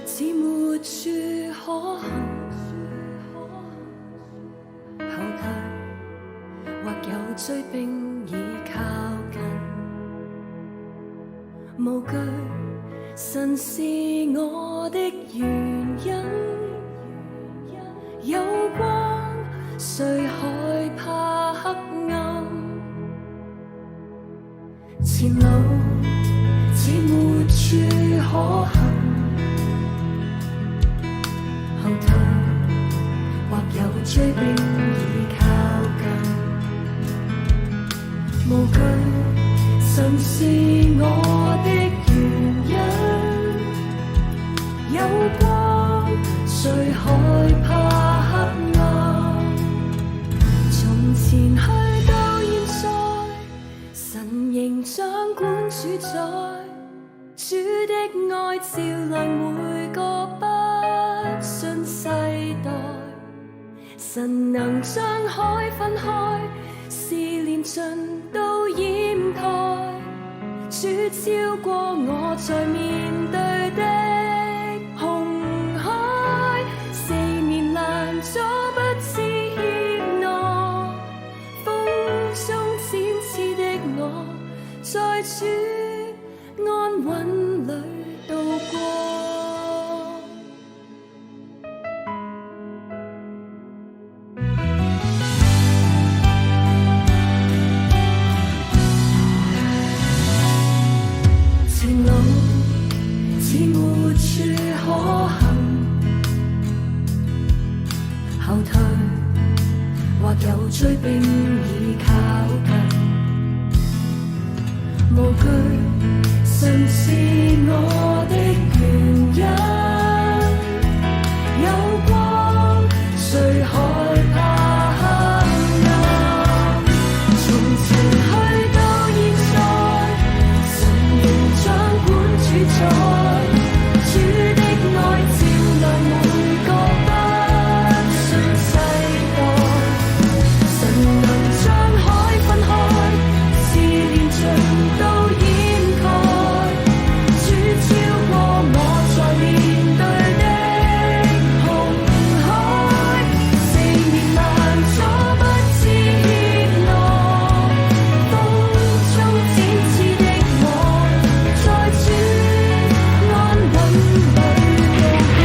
似沒處可行，後退或有追兵已靠近，無懼神是我的原因，有光誰害怕黑暗，前路似沒處可行，後退或有追兵已靠近，無懼神是我的原因，有光誰害怕黑暗，從前去到現在，神仍掌管主宰，主的愛照亮每個不信世代，神能將海分開，試煉盡都掩蓋，主超過我在面對的紅海，四面攔阻不致怯懦，風中展翅的我，在主安穩裏度過。前路似沒處可行，後退或有追兵已靠近，無懼神是我的原因，有光誰害怕黑暗，從前去到現在，神仍掌管主宰，主的愛照亮每個不信世代，神能將海分開，試煉盡都掩蓋，主超過我在面對的紅海，四面攔阻不致怯懦，風中展翅的我，在主安穩裏度過。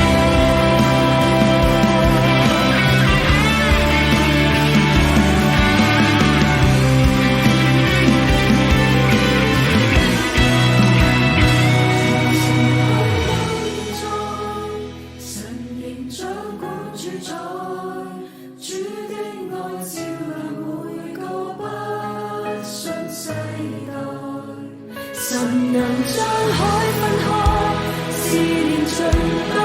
神仍掌管主宰，主的愛照亮每個不信世代，神能將海分開，試煉盡都